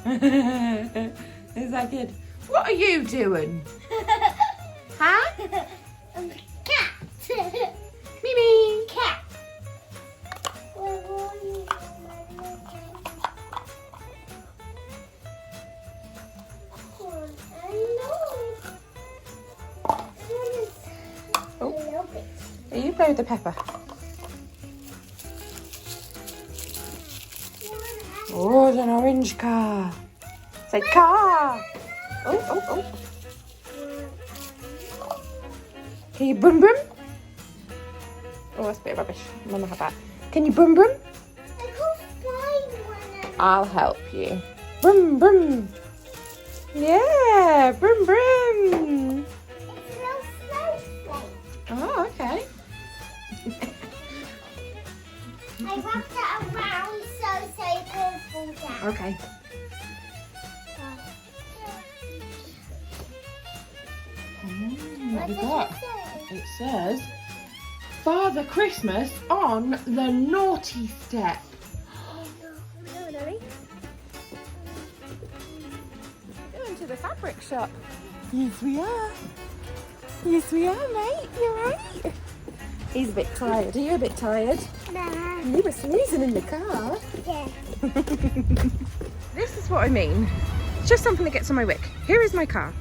Is that good? What are you doing? Huh? I'm a cat. Mimi. Cat. Oh, you play with the pepper. Oh, it's an orange car. Say car. Oh. Can you boom boom? Oh, that's a bit of rubbish. Mama have that. Can you boom boom? I can't find one. I'll help you. Boom boom. Yeah, boom boom. It's no snowflake. Oh, okay. I wrapped it around so it can fall down. Okay. What What we does got? it say? It says Father Christmas on the naughty step. No, Lily. Going to the fabric shop. Yes, we are. Yes, we are, mate. You're right. He's a bit tired. Are you a bit tired? Nah. You were sneezing in the car. Yeah. This is what I mean. It's just something that gets on my wick. Here is my car.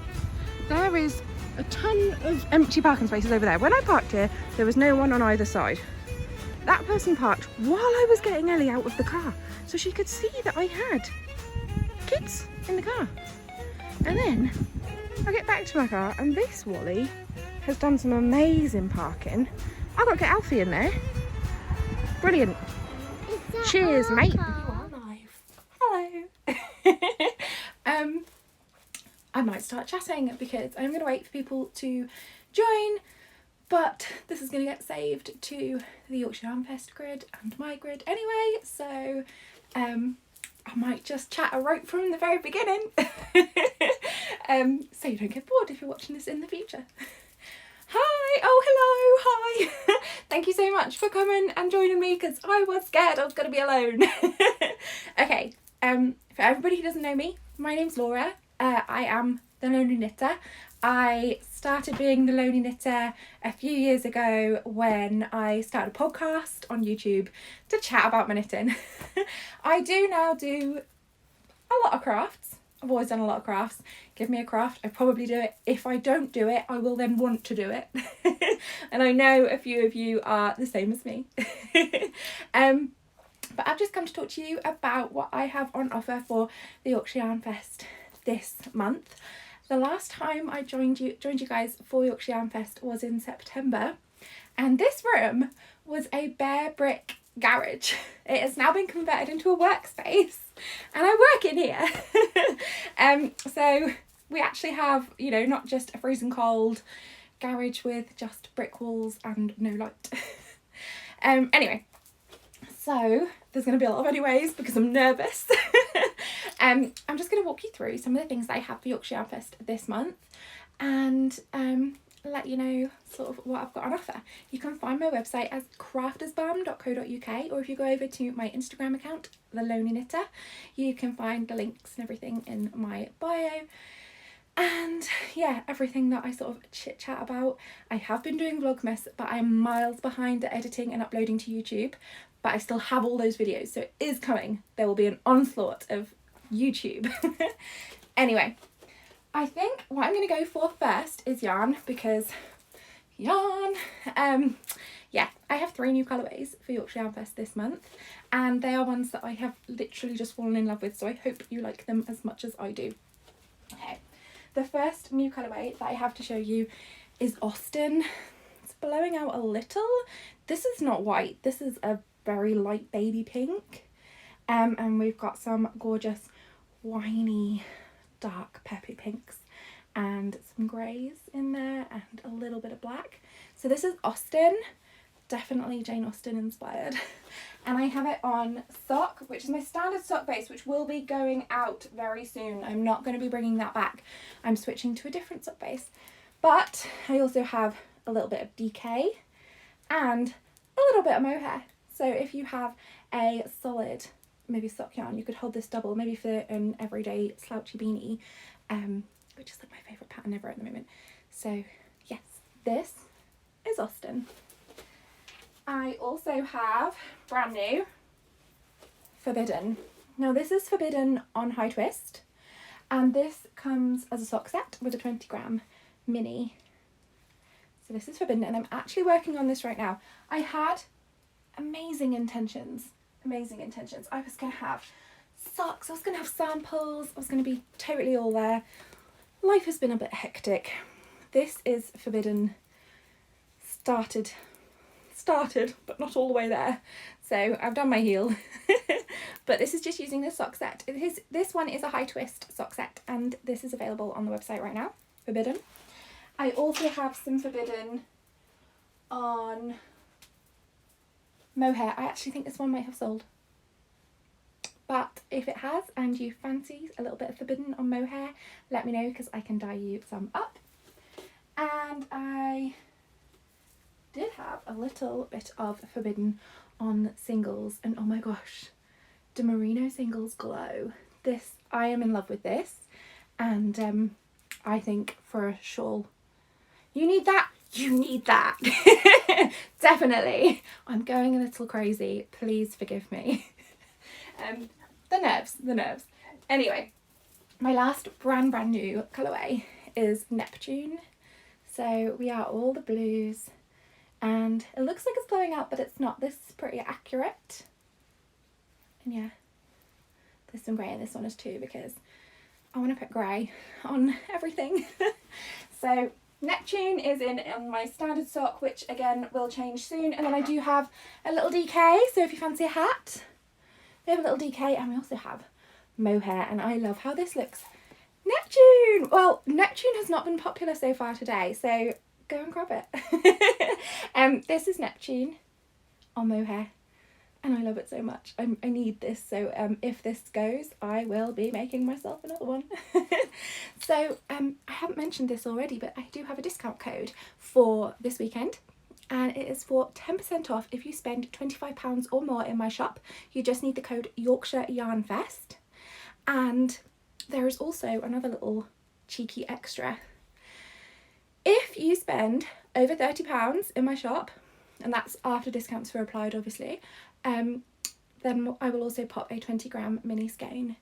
There is a ton of empty parking spaces over there. When I parked here, there was no one on either side. That person parked while I was getting Ellie out of the car, so she could see that I had kids in the car. And then I get back to my car and this Wally has done some amazing parking. I've got to get Alfie in there. Brilliant. Cheers, mate. You are live. Hello. I might start chatting because I'm going to wait for people to join, but this is going to get saved to the Yorkshire Armfest grid and my grid anyway, so I might just chat right from the very beginning. So you don't get bored if you're watching this in the future. Hi, oh hello, hi. Thank you so much for coming and joining me because I was scared I was going to be alone. Okay, for everybody who doesn't know me, my name's Laura. I am the Lonely Knitter. I started being the Lonely Knitter a few years ago when I started a podcast on YouTube to chat about my knitting. I do now do a lot of crafts. I've always done a lot of crafts. Give me a craft, I probably do it. If I don't do it, I will then want to do it. And I know a few of you are the same as me. But I've just come to talk to you about what I have on offer for the Yorkshire Yarn Fest this month. The last time I joined you guys for Yorkshire Yarn Fest was in September, and this room was a bare brick garage. It has now been converted into a workspace and I work in here. So we actually have, you know, not just a freezing cold garage with just brick walls and no light. Anyway, so there's going to be a lot of anyways because I'm nervous. I'm just going to walk you through some of the things that I have for Yorkshire Yarn Fest this month and let you know sort of what I've got on offer. You can find my website as craftersbalm.co.uk, or if you go over to my Instagram account, The Lonely Knitter, you can find the links and everything in my bio. And yeah, everything that I sort of chit chat about. I have been doing Vlogmas, but I'm miles behind at editing and uploading to YouTube, but I still have all those videos, so it is coming. There will be an onslaught of YouTube. Anyway, I think what I'm going to go for first is yarn, because yarn. Yeah, I have 3 new colourways for Yorkshire Yarn Fest this month, and they are ones that I have literally just fallen in love with, so I hope you like them as much as I do. Okay, the first new colourway that I have to show you is Austin. It's blowing out a little. This is not white, this is a very light baby pink, and we've got some gorgeous winey dark peppy pinks and some greys in there and a little bit of black. So this is Austin, definitely Jane Austen inspired. And I have it on sock, which is my standard sock base, which will be going out very soon. I'm not going to be bringing that back. I'm switching to a different sock base. But I also have a little bit of DK and a little bit of mohair. So if you have a solid maybe sock yarn, you could hold this double, maybe for an everyday slouchy beanie, which is like my favourite pattern ever at the moment. So yes, this is Austin. I also have brand new Forbidden. Now this is Forbidden on high twist, and this comes as a sock set with a 20g mini. So this is Forbidden, and I'm actually working on this right now. I had amazing intentions. I was going to have socks, I was going to have samples, I was going to be totally all there. Life has been a bit hectic. This is Forbidden started, but not all the way there. So I've done my heel, but this is just using the sock set. This one is a high twist sock set, and this is available on the website right now, Forbidden. I also have some Forbidden on mohair. I actually think this one might have sold. But if it has and you fancy a little bit of Forbidden on mohair, let me know because I can dye you some up. And I did have a little bit of Forbidden on singles, and oh my gosh, the merino singles glow. This, I am in love with this, and I think for a shawl, you need that. Definitely. I'm going a little crazy, please forgive me. The nerves. Anyway, my last brand new colourway is Neptune. So we are all the blues, and it looks like it's blowing out, but it's not. This is pretty accurate. And yeah, there's some grey in this one as too, because I want to put grey on everything. So Neptune is in my standard sock, which again will change soon. And then I do have a little DK, so if you fancy a hat, we have a little DK, and we also have mohair, and I love how this looks. Neptune! Well, Neptune has not been popular so far today, so go and grab it. This is Neptune on mohair, and I love it so much. I need this, so if this goes, I will be making myself another one. So I haven't mentioned this already, but I do have a discount code for this weekend, and it is for 10% off if you spend £25 or more in my shop. You just need the code Yorkshire Yarn Fest. And there is also another little cheeky extra. If you spend over £30 in my shop, and that's after discounts are applied obviously, then I will also pop a 20g mini skein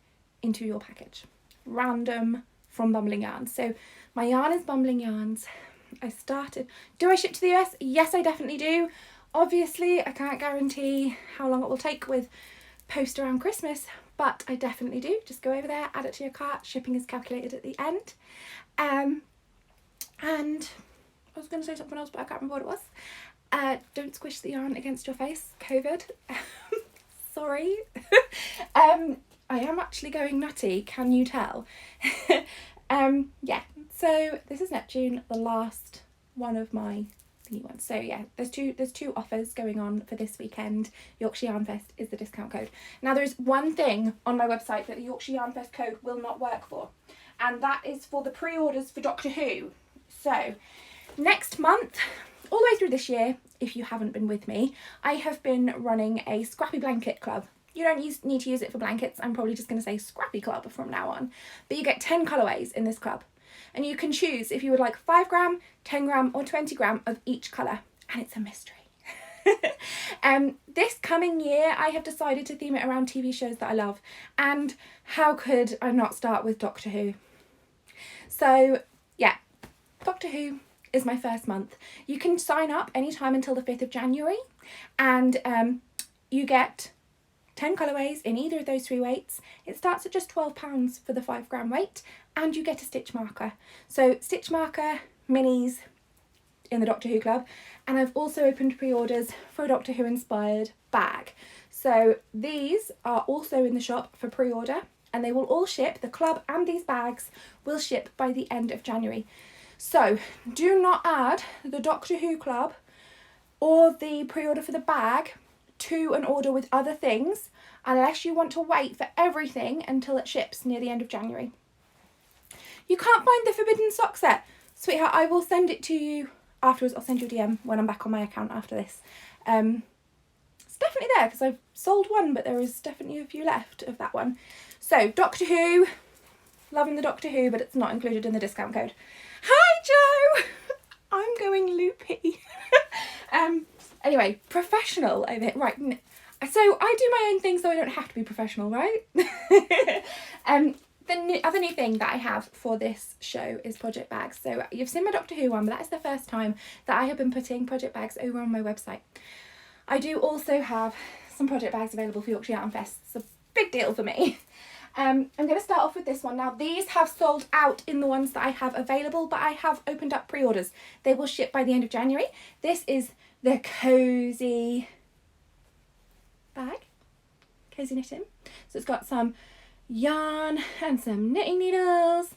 into your package. Random from Bumbling Yarns. So my yarn is Bumbling Yarns. Do I ship to the US? Yes, I definitely do. Obviously, I can't guarantee how long it will take with post around Christmas, but I definitely do. Just go over there, add it to your cart. Shipping is calculated at the end. And I was going to say something else, but I can't remember what it was. Don't squish the yarn against your face. COVID. Sorry. I am actually going nutty. Can you tell? Yeah. So this is Neptune, the last one of my new ones. So yeah, there's two offers going on for this weekend. Yorkshire Yarn Fest is the discount code. Now there's one thing on my website that the Yorkshire Yarn Fest code will not work for, and that is for the pre-orders for Doctor Who. So next month, all the way through this year, if you haven't been with me, I have been running a Scrappy Blanket Club. You don't need to use it for blankets. I'm probably just going to say Scrappy Club from now on. But you get 10 colourways in this club. And you can choose if you would like 5g, 10g or 20g of each colour. And it's a mystery. This coming year, I have decided to theme it around TV shows that I love. And how could I not start with Doctor Who? So yeah, Doctor Who is my first month. You can sign up anytime until the 5th of January. And you get 10 colourways in either of those three weights. It starts at just £12 for the 5g weight, and you get a stitch marker. So stitch marker, minis in the Doctor Who Club, and I've also opened pre-orders for a Doctor Who inspired bag. So these are also in the shop for pre-order, and they will all ship, the club and these bags will ship by the end of January. So do not add the Doctor Who Club or the pre-order for the bag to an order with other things unless you want to wait for everything until it ships near the end of January. You can't find the Forbidden sock set. Sweetheart, I will send it to you afterwards. I'll send you a DM when I'm back on my account after this. it's definitely there because I've sold one, but there is definitely a few left of that one. So Doctor Who, loving the Doctor Who, but it's not included in the discount code. Hi Joe! I'm going loopy. Anyway, professional over here. Right, so I do my own thing so I don't have to be professional, right? The other new thing that I have for this show is project bags. So you've seen my Doctor Who one, but that is the first time that I have been putting project bags over on my website. I do also have some project bags available for Yorkshire Yarn Fest. It's a big deal for me. I'm going to start off with this one. Now these have sold out in the ones that I have available, but I have opened up pre-orders. They will ship by the end of January. This is the cozy bag, cozy knitting. So it's got some yarn and some knitting needles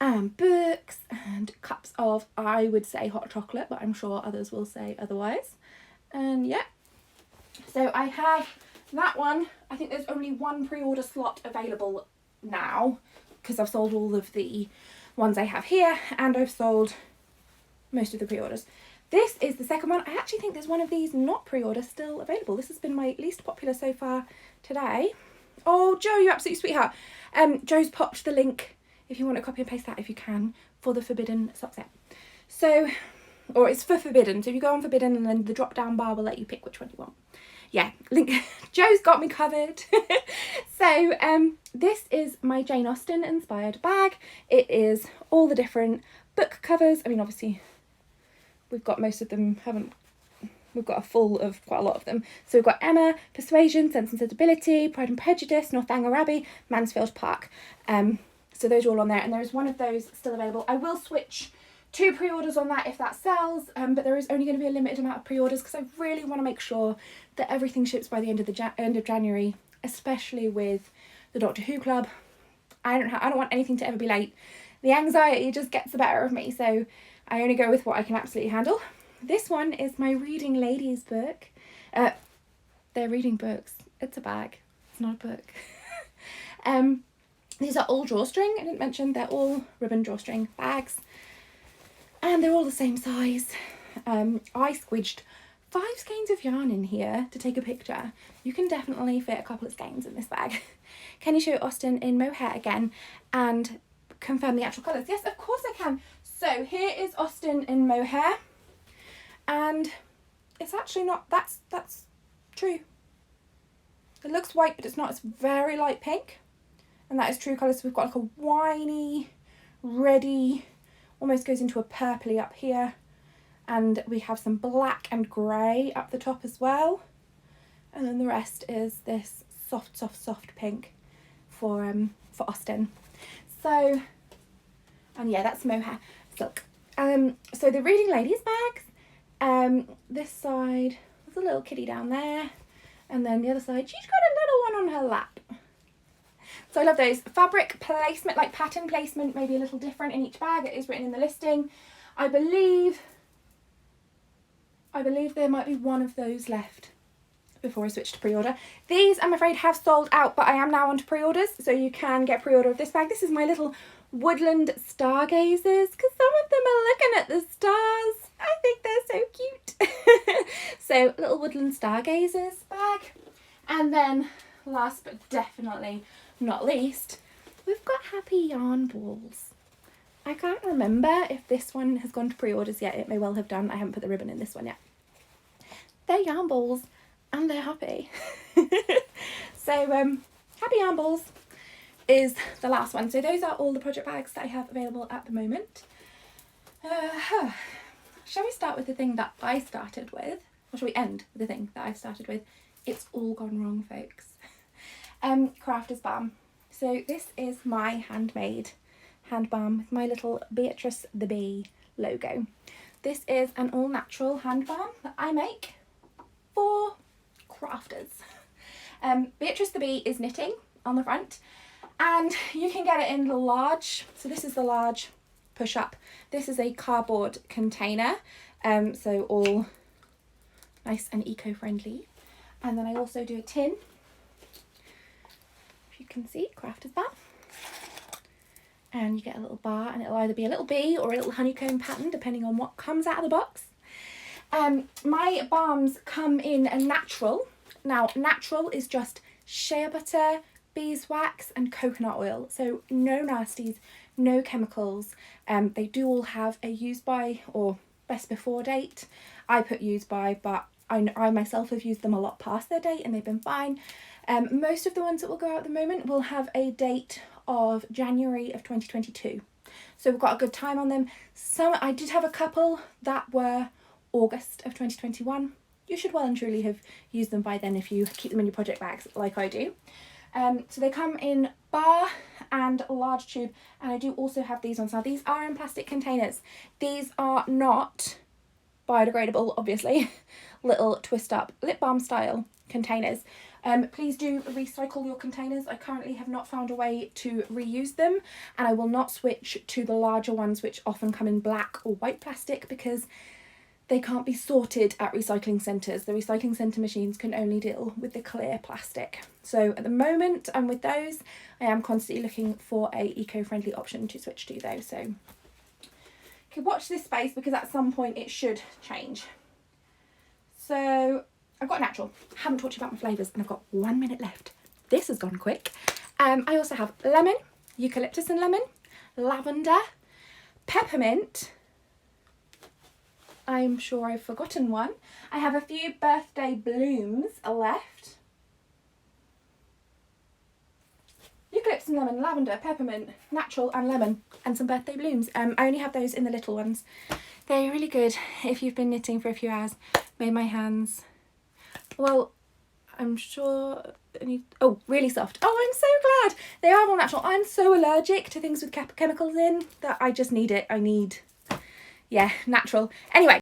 and books and cups of, I would say, hot chocolate, but I'm sure others will say otherwise. And yeah, so I have that one. I think there's only one pre-order slot available now because I've sold all of the ones I have here and I've sold most of the pre-orders. This is the second one. I actually think there's one of these not pre-order still available. This has been my least popular so far today. Oh, Joe, you absolute sweetheart. Joe's popped the link if you want to copy and paste that if you can for the Forbidden sock set. So, or it's for Forbidden. So if you go on Forbidden and then the drop down bar will let you pick which one you want. Yeah, link. Joe's got me covered. So this is my Jane Austen inspired bag. It is all the different book covers. I mean, obviously we've got most of them, we've got a full of quite a lot of them. So we've got Emma, Persuasion, Sense and Sensibility, Pride and Prejudice, Northanger Abbey, Mansfield Park. So those are all on there, and there is one of those still available. I will switch to pre-orders on that if that sells, but there is only going to be a limited amount of pre-orders because I really want to make sure that everything ships by the end of January, especially with the Doctor Who Club. I don't want anything to ever be late. The anxiety just gets the better of me, so I only go with what I can absolutely handle. This one is my Reading Ladies book. They're reading books. It's a bag. It's not a book. These are all drawstring. I didn't mention they're all ribbon drawstring bags. And they're all the same size. I squidged 5 skeins of yarn in here to take a picture. You can definitely fit a couple of skeins in this bag. Can you show Austen in mohair again and confirm the actual colours? Yes, of course I can. So here is Austen in mohair. And it's actually not, that's true. It looks white, but it's not. It's very light pink. And that is true colour. So we've got like a winey, reddy, almost goes into a purpley up here. And we have some black and grey up the top as well. And then the rest is this soft, soft, soft pink for Austen. So, and yeah, that's mohair silk. So the Reading Ladies bags, this side, there's a little kitty down there. And then the other side, she's got a little one on her lap. So I love those. Fabric placement, like pattern placement, maybe a little different in each bag. It is written in the listing. I believe there might be one of those left before I switch to pre-order. These, I'm afraid, have sold out, but I am now on to pre-orders, so you can get pre-order of this bag. This is my little woodland stargazers, because some of them are looking at the stars. I think they're so cute. So, little woodland stargazers bag. And then, last but definitely not least, we've got happy yarn balls. I can't remember if this one has gone to pre-orders yet. It may well have done. I haven't put the ribbon in this one yet. They're yarn balls and they're happy. So happy yarn balls is the last one. So those are all the project bags that I have available at the moment. Shall we start with the thing that I started with? Or shall we end with the thing that I started with? It's all gone wrong, folks. Crafter's Balm. So this is my handmade hand balm with my little Beatrice the Bee logo. This is an all natural hand balm that I make for crafters. Beatrice the Bee is knitting on the front, and you can get it in the large. So this is the large push up. This is a cardboard container, so all nice and eco-friendly. And then I also do a tin. If you can see, Crafter's Balm. And you get a little bar, and it'll either be a little bee or a little honeycomb pattern, depending on what comes out of the box. My balms come in a natural Now, natural is just shea butter, beeswax and coconut oil. So no nasties, no chemicals. They do all have a use by or best before date. I put use by, but I myself have used them a lot past their date and they've been fine. Most of the ones that will go out at the moment will have a date of January of 2022. So we've got a good time on them. I did have a couple that were August of 2021. You should well and truly have used them by then if you keep them in your project bags like I do. So they come in bar and large tube, and I do also have these ones. Now these are in plastic containers. These are not biodegradable, obviously. Little twist up lip balm style containers. Please do recycle your containers. I currently have not found a way to reuse them, and I will not switch to the larger ones which often come in black or white plastic because they can't be sorted at recycling centres. The recycling centre machines can only deal with the clear plastic. So at the moment I'm with those. I am constantly looking for a eco-friendly option to switch to though. So okay, watch this space because at some point it should change. So I've got natural. I haven't talked to you about my flavours and I've got 1 minute left. This has gone quick. I also have lemon, eucalyptus and lemon, lavender, peppermint. I'm sure I've forgotten one. I have a few birthday blooms left. Eucalyptus and lemon, lavender, peppermint, natural and lemon, and some birthday blooms. I only have those in the little ones. They're really good if you've been knitting for a few hours. Made my hands, well, I'm sure, really soft. Oh, I'm so glad. They are all natural. I'm so allergic to things with chemicals in that I just need it. Yeah, natural. Anyway.